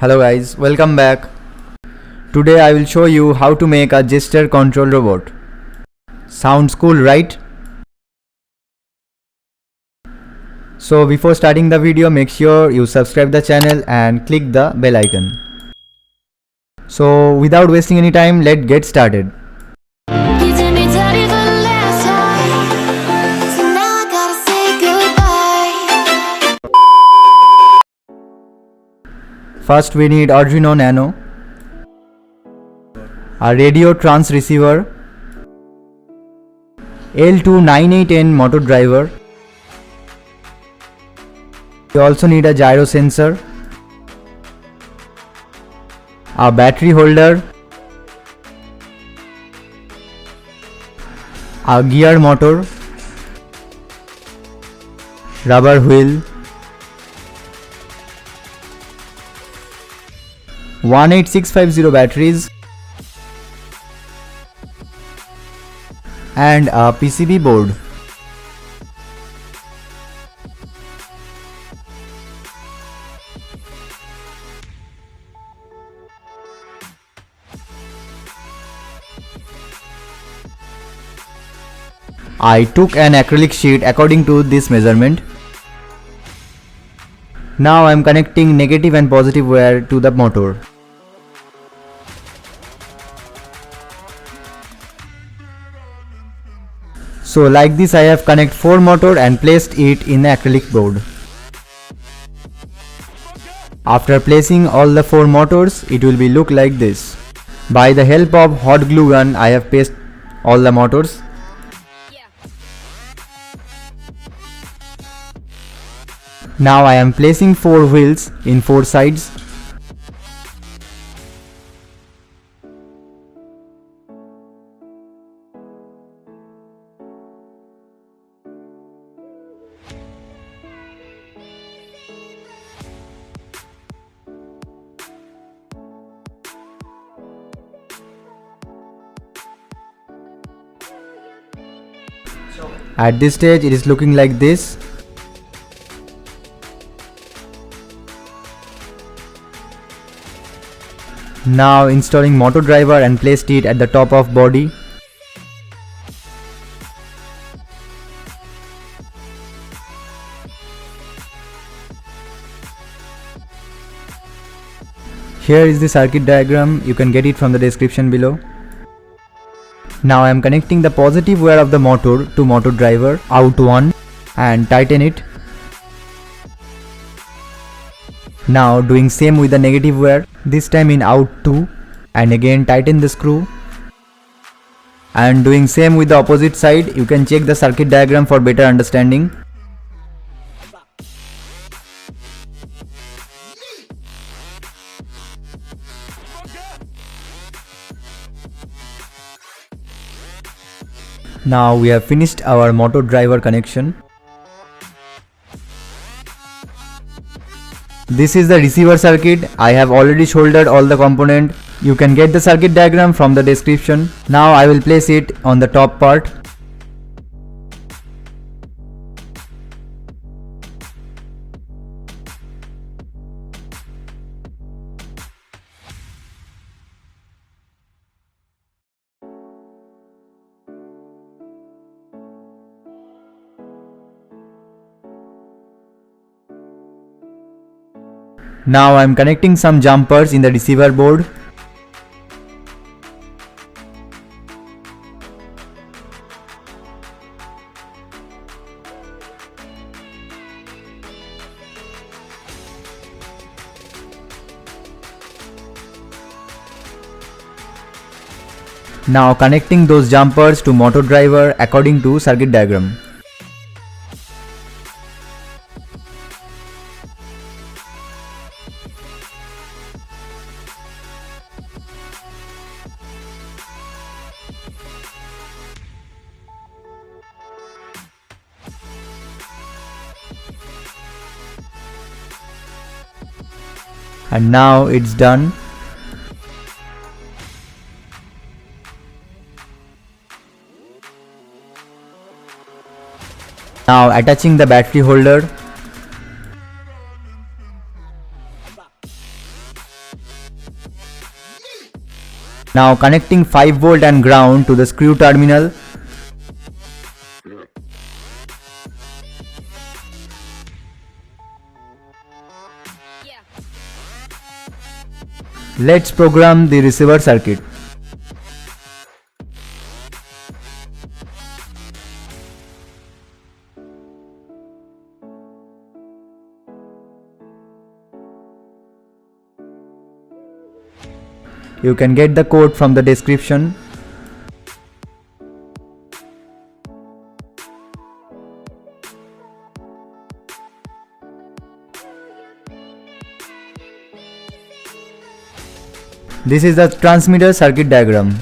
Hello guys, welcome back. Today I will show you how to make a gesture control robot. Sounds cool, right? So before starting the video, make sure you subscribe the channel and click the bell icon. So without wasting any time, let's get started. First we need Arduino Nano, a radio trans receiver, L298N motor driver. We also need a gyro sensor, a battery holder, a gear motor, rubber wheel, 18650 batteries, and a PCB board. I took an acrylic sheet according to this measurement. Now I am connecting negative and positive wire to the motor. So like this I have connected 4 motor and placed it in the acrylic board. After placing all the 4 motors, it will be look like this. By the help of hot glue gun I have pasted all the motors. Now I am placing 4 wheels in 4 sides. At this stage it is looking like this. Now installing motor driver and placed it at the top of body. Here is the circuit diagram, you can get it from the description below. Now I am connecting the positive wire of the motor to motor driver, out 1, and tighten it. Now doing same with the negative wire, this time in out 2, and again tighten the screw. And doing same with the opposite side, you can check the circuit diagram for better understanding. Now we have finished our motor driver connection. This is the receiver circuit. I have already soldered all the components. You can get the circuit diagram from the description. Now I will place it on the top part. Now I am connecting some jumpers in the receiver board. Now connecting those jumpers to motor driver according to circuit diagram. And now it's done. Now attaching the battery holder. Now connecting 5 volt and ground to the screw terminal. Let's program the receiver circuit. You can get the code from the description. This is the transmitter circuit diagram.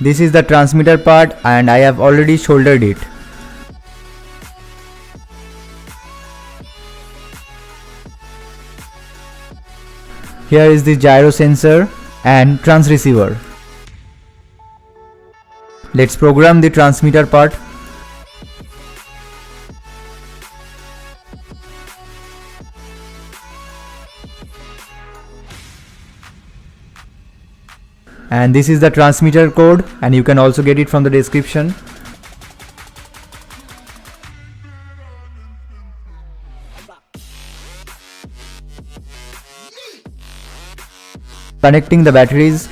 This is the transmitter part and I have already soldered it. Here is the gyro sensor and transceiver. Let's program the transmitter part. And this is the transmitter code and you can also get it from the description. Connecting the batteries.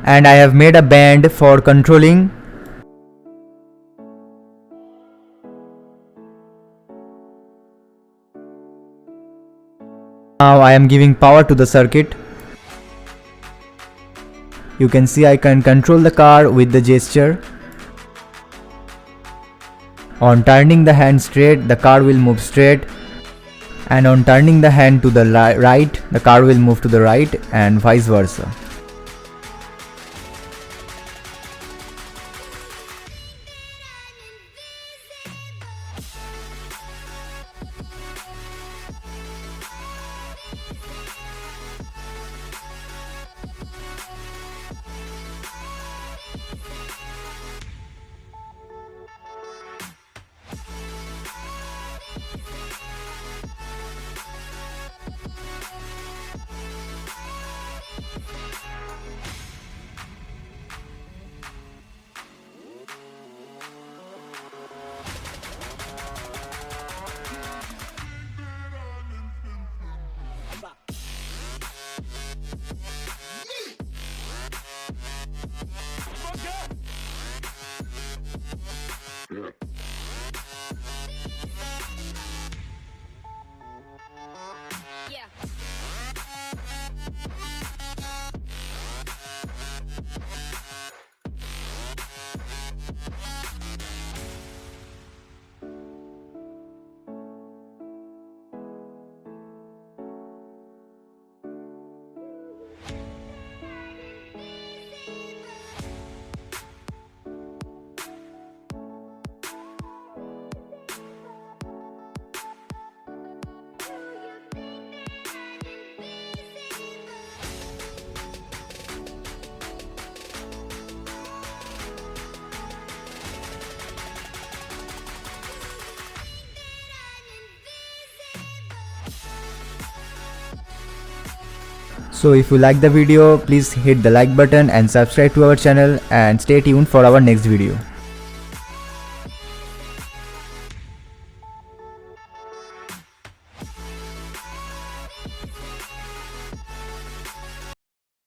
And I have made a band for controlling. Now I am giving power to the circuit. You can see I can control the car with the gesture. On turning the hand straight, the car will move straight, and on turning the hand to the right, the car will move to the right, and vice versa. So if you like the video, please hit the like button and subscribe to our channel and stay tuned for our next video.